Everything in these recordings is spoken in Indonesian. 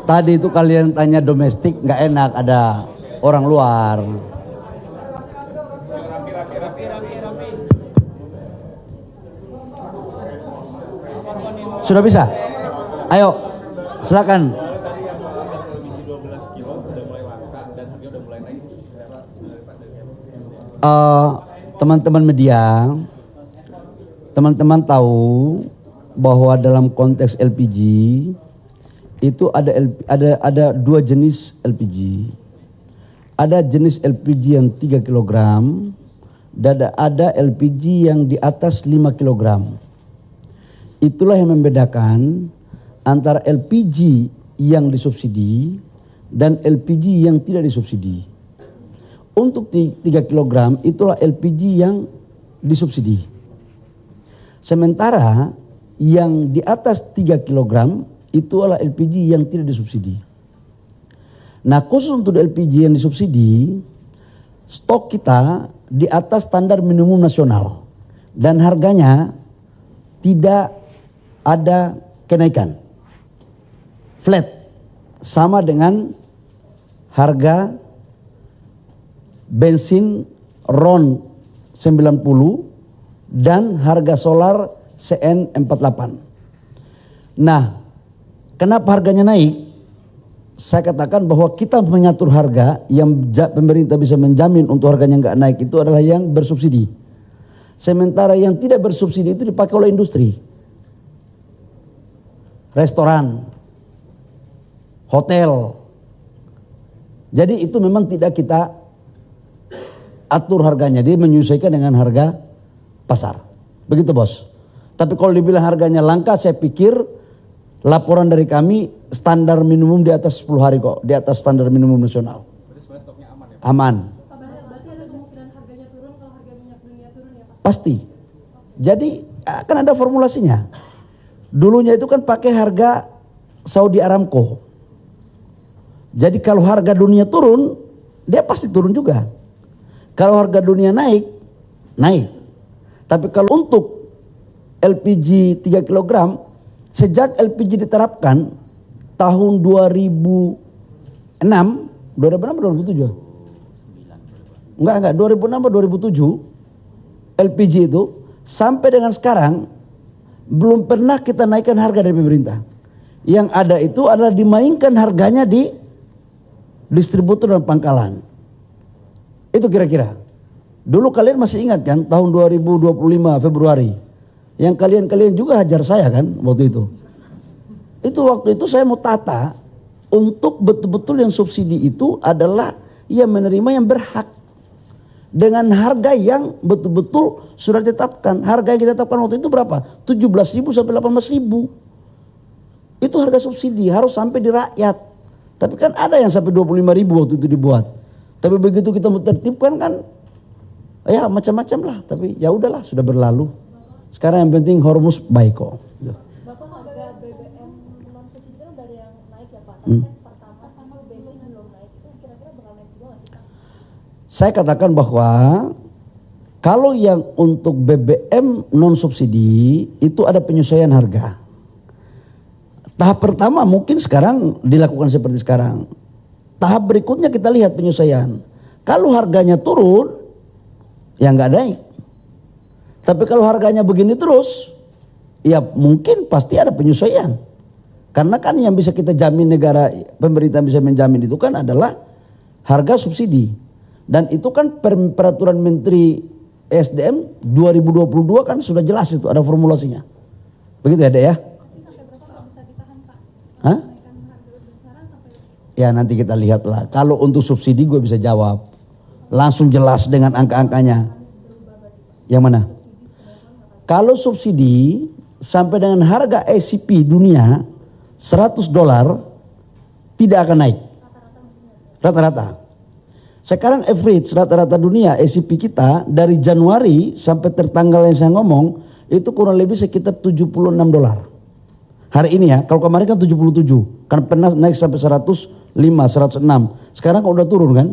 Tadi itu kalian tanya domestik, nggak enak ada orang luar. Sudah bisa? Ayo, silakan. Teman-teman media, teman-teman tahu bahwa dalam konteks LPG itu ada dua jenis LPG. Ada jenis LPG yang 3 kg dan ada LPG yang di atas 5 kg. Itulah yang membedakan antara LPG yang disubsidi dan LPG yang tidak disubsidi. Untuk 3 kg itulah LPG yang disubsidi. Sementara yang di atas 3 kg itu adalah LPG yang tidak disubsidi. Nah, khusus untuk LPG yang disubsidi, stok kita di atas standar minimum nasional dan harganya tidak ada kenaikan. Flat sama dengan harga bensin RON 90 dan harga solar CN48. Nah, kenapa harganya naik? Saya katakan bahwa kita mengatur harga yang pemerintah bisa menjamin untuk harganya nggak naik itu adalah yang bersubsidi. Sementara yang tidak bersubsidi itu dipakai oleh industri, restoran, hotel. Jadi itu memang tidak kita atur harganya, dia menyesuaikan dengan harga pasar. Begitu bos. Tapi kalau dibilang harganya langka, saya pikir laporan dari kami standar minimum di atas 10 hari kok, di atas standar minimum nasional. Berarti sebenarnya stoknya aman ya Pak? Aman. Berarti ada kemungkinan harganya turun kalau harga minyak dunia turun ya Pak? Pasti. Jadi akan ada formulasinya. Dulunya itu kan pakai harga Saudi Aramco. Jadi kalau harga dunia turun, dia pasti turun juga. Kalau harga dunia naik, naik. Tapi kalau untuk LPG 3 kg, sejak LPG diterapkan tahun 2006 atau 2007? Enggak, 2006 atau 2007 LPG itu sampai dengan sekarang belum pernah kita naikkan harga dari pemerintah. Yang ada itu adalah dimainkan harganya di distributor dan pangkalan. Itu kira-kira. Dulu kalian masih ingat kan tahun 2025 Februari yang kalian juga hajar saya kan waktu itu. Waktu itu saya mau tata untuk betul-betul yang subsidi itu adalah yang menerima yang berhak dengan harga yang betul-betul sudah ditetapkan. Harga yang kita tetapkan waktu itu berapa? 17.000 sampai 18.000. Itu harga subsidi harus sampai di rakyat. Tapi kan ada yang sampai 25.000 waktu itu dibuat. Tapi begitu kita tertibkan kan ya macam-macam lah. Tapi ya udahlah sudah berlalu. Sekarang yang penting Hormuz baik kok. Bapak, harga BBM non subsidi kan udah ada yang naik ya Pak. Tapi kan pertama sama bensin belum naik, itu kira-kira bakal naik juga nggak sih Pak? Saya katakan bahwa kalau yang untuk BBM non subsidi itu ada penyesuaian harga. Tahap pertama mungkin sekarang dilakukan seperti sekarang. Tahap berikutnya kita lihat penyesuaian. Kalau harganya turun, ya nggak naik. Tapi kalau harganya begini terus, ya mungkin pasti ada penyesuaian. Karena kan yang bisa kita jamin negara, pemerintah bisa menjamin itu kan adalah harga subsidi. Dan itu kan peraturan Menteri SDM 2022 kan sudah jelas itu, ada formulasinya. Begitu ya Dek ya? Sampai berapa nggak bisa ditahan Pak? Hah? Naikkan harga besaran sampai... Ya nanti kita lihatlah. Kalau untuk subsidi gue bisa jawab. Langsung jelas dengan angka-angkanya. Yang mana? Kalau subsidi sampai dengan harga ACP dunia $100 tidak akan naik. Rata-rata. Sekarang average rata-rata dunia ACP kita dari Januari sampai tertanggal yang saya ngomong itu kurang lebih sekitar $76. Hari ini ya, kalau kemarin kan 77, kan pernah naik sampai 105, 106. Sekarang kalau udah turun kan,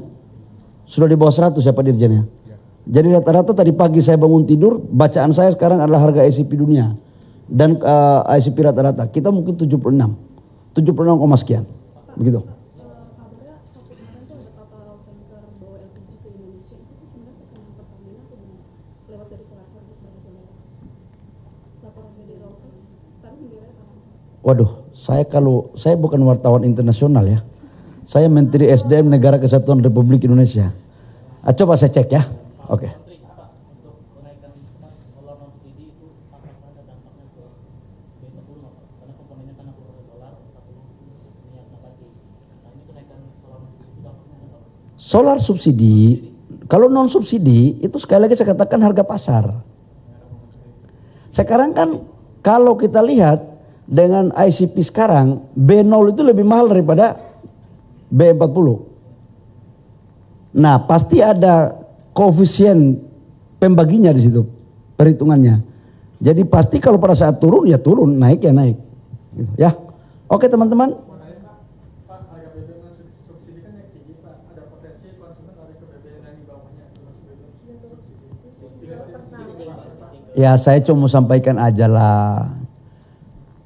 sudah di bawah 100 ya Pak Dirjen ya. Jadi rata-rata tadi pagi saya bangun tidur, bacaan saya sekarang adalah harga ICP dunia. Dan ICP rata-rata, kita mungkin 76 sekian. Begitu. Kabarnya Sabtu kemarin tuh ada kapal tanker bawa LPG ke Indonesia, itu tuh sebenarnya pesanan Pertamina atau gimana? Lewat dari Selasar di sebelah sana. Laporan dari Reuters, tapi benderanya apa? Waduh, saya bukan wartawan internasional ya. Saya Menteri SDM Negara Kesatuan Republik Indonesia. Coba saya cek ya. Oke. Solar subsidi, kalau non subsidi itu sekali lagi saya katakan harga pasar. Sekarang kan kalau kita lihat dengan ICP sekarang B0 itu lebih mahal daripada B40. Nah, pasti ada koefisien pembaginya di situ, perhitungannya. Jadi pasti kalau pada saat turun ya turun, naik ya naik. Gitu, ya. Oke teman-teman. Ya saya cuma sampaikan aja lah,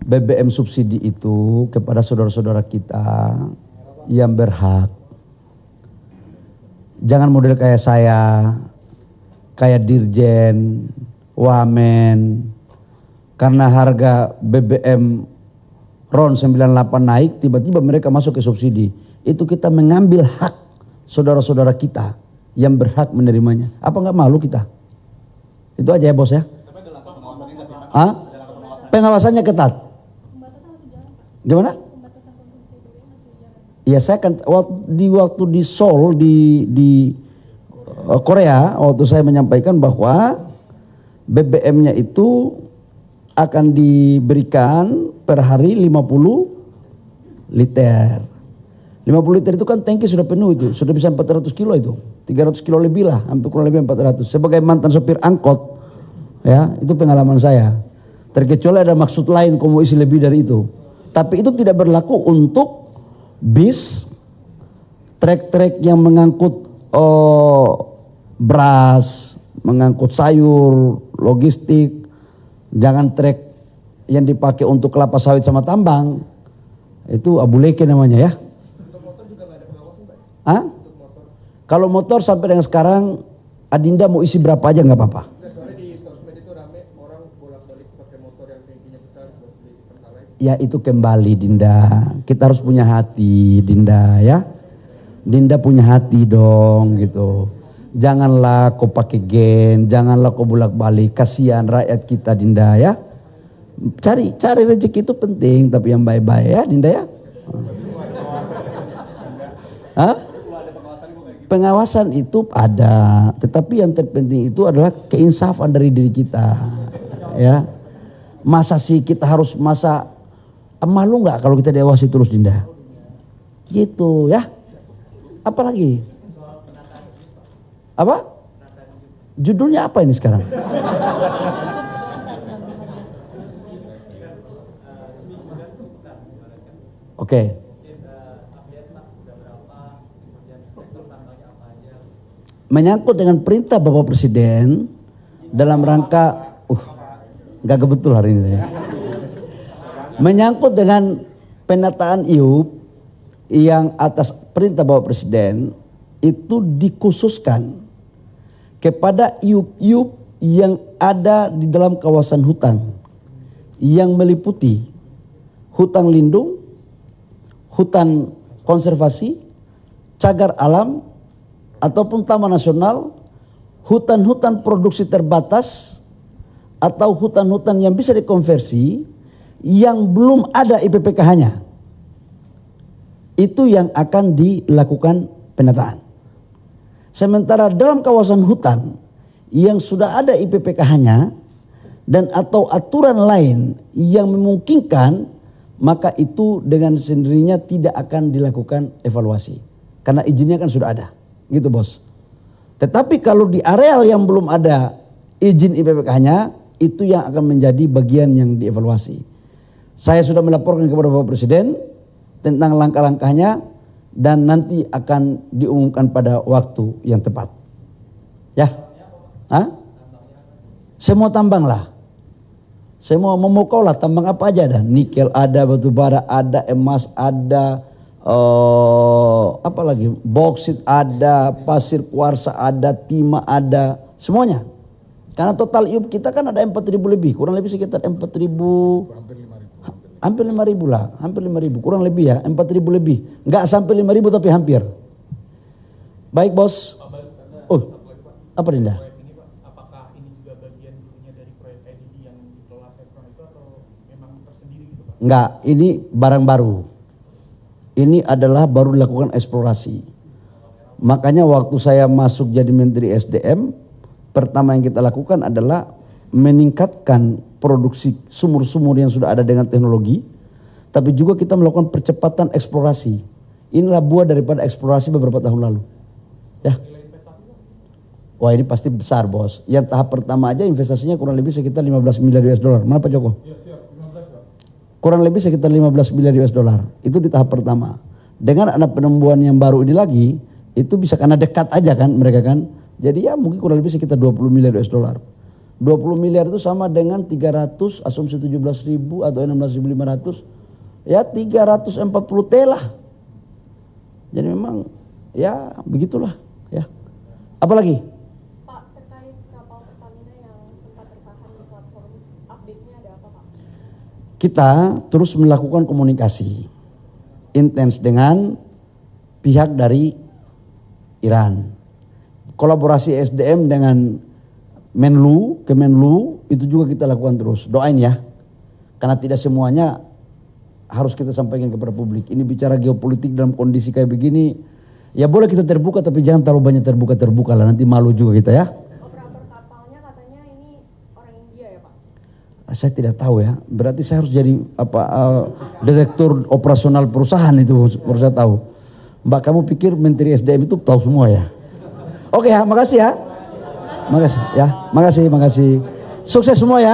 BBM subsidi itu kepada saudara-saudara kita yang berhak. Jangan model kayak saya, kayak Dirjen, Wamen, karena harga BBM RON 98 naik, tiba-tiba mereka masuk ke subsidi. Itu kita mengambil hak saudara-saudara kita yang berhak menerimanya. Apa nggak malu kita? Itu aja ya bos ya. Pengawasannya ketat. Gimana? Ya saya kan waktu di Seoul di Korea waktu saya menyampaikan bahwa BBM-nya itu akan diberikan per hari 50 liter. 50 liter itu kan tangki sudah penuh itu, sudah bisa 400 kilo itu. 300 kilo lebih lah, hampir kurang lebih 400. Sebagai mantan sopir angkot, ya itu pengalaman saya. Terkecuali ada maksud lain kamu isi lebih dari itu. Tapi itu tidak berlaku untuk bis, trek-trek yang mengangkut beras, mengangkut sayur, logistik. Jangan trek yang dipakai untuk kelapa sawit sama tambang. Itu abuleke namanya ya. Untuk motor juga nggak ada pengawasan, Pak? Hah? Kalau motor sampai dengan sekarang Adinda mau isi berapa aja nggak apa-apa. Soalnya di sosmed itu rame orang bolak-balik pakai motor yang tingginya besar buat beli Pertalite. Ya itu kembali Dinda. Kita harus punya hati Dinda ya. Dinda punya hati dong gitu. Janganlah kau pakai gen, janganlah kau bolak-balik, kasihan rakyat kita Dinda ya. Cari rezeki itu penting, tapi yang baik-baik ya Dinda ya. Hah? Pengawasan itu ada, tetapi yang terpenting itu adalah keinsafan dari diri kita ya. Masa sih kita harus malu nggak kalau kita diawasi terus Dinda? Gitu ya. Apalagi? Apa? Judulnya apa ini sekarang? Oke. Menyangkut dengan perintah Bapak Presiden dalam rangka nggak kebetul hari ini saya. Menyangkut dengan penataan IUP yang atas perintah Bapak Presiden itu dikhususkan kepada IUP-IUP yang ada di dalam kawasan hutan yang meliputi hutan lindung, hutan konservasi, cagar alam, ataupun taman nasional, hutan-hutan produksi terbatas, atau hutan-hutan yang bisa dikonversi yang belum ada IPPKH-nya. Itu yang akan dilakukan penataan. Sementara dalam kawasan hutan yang sudah ada IPPKH-nya dan atau aturan lain yang memungkinkan, maka itu dengan sendirinya tidak akan dilakukan evaluasi. Karena izinnya kan sudah ada. Gitu bos. Tetapi kalau di areal yang belum ada izin IPPKH-nya, itu yang akan menjadi bagian yang dievaluasi. Saya sudah melaporkan kepada Bapak Presiden tentang langkah-langkahnya dan nanti akan diumumkan pada waktu yang tepat. Ya? Hah? Semua tambang lah. Semua memukau lah, tambang apa aja ada. Nikel ada, batu bara ada, emas ada, apa lagi? Boksit ada, pasir kuarsa ada, timah ada, semuanya. Karena total IUP kita kan ada 4.000 lebih, kurang lebih sekitar 4.000, hampir 5.000 lah, hampir 5.000, kurang lebih ya, 4.000 lebih. Enggak sampai 5.000 tapi hampir. Baik bos. Oh, apa Dinda? Ini Pak, apakah ini juga bagian dulunya dari proyek IDB yang dikelola Chevron itu atau memang tersendiri gitu Pak? Enggak, ini barang baru. Ini adalah baru dilakukan eksplorasi. Makanya waktu saya masuk jadi Menteri SDM, pertama yang kita lakukan adalah meningkatkan produksi sumur-sumur yang sudah ada dengan teknologi, tapi juga kita melakukan percepatan eksplorasi. Inilah buah daripada eksplorasi beberapa tahun lalu. Ya. Wah ini pasti besar bos. Yang tahap pertama aja investasinya kurang lebih sekitar 15 miliar US dollar. Mana Pak Joko? Kurang lebih sekitar 15 miliar US dollar. Itu di tahap pertama. Dengan ada penemuan yang baru ini lagi, itu bisa karena dekat aja kan mereka kan. Jadi ya mungkin kurang lebih sekitar 20 miliar US dollar. 20 miliar itu sama dengan 300, asumsi 17.000 atau 16.500. Ya 340 T lah. Jadi memang ya begitulah ya. Apalagi? Pak, terkait kapal Pertamina yang sempat tertahan di Selat Hormuz, update-nya ada apa Pak? Kita terus melakukan komunikasi intens dengan pihak dari Iran. Kolaborasi SDM dengan Kemenlu itu juga kita lakukan terus. Doain ya. Karena tidak semuanya harus kita sampaikan kepada publik. Ini bicara geopolitik dalam kondisi kayak begini. Ya boleh kita terbuka tapi jangan terlalu banyak terbuka lah. Nanti malu juga kita ya. Operator kapalnya katanya ini orang India ya Pak? Saya tidak tahu ya. Berarti saya harus jadi direktur operasional perusahaan itu baru saya tahu. Mbak kamu pikir Menteri SDM itu tahu semua ya? Oke ya, makasih ya. Makasih ya. Makasih. Sukses semua ya.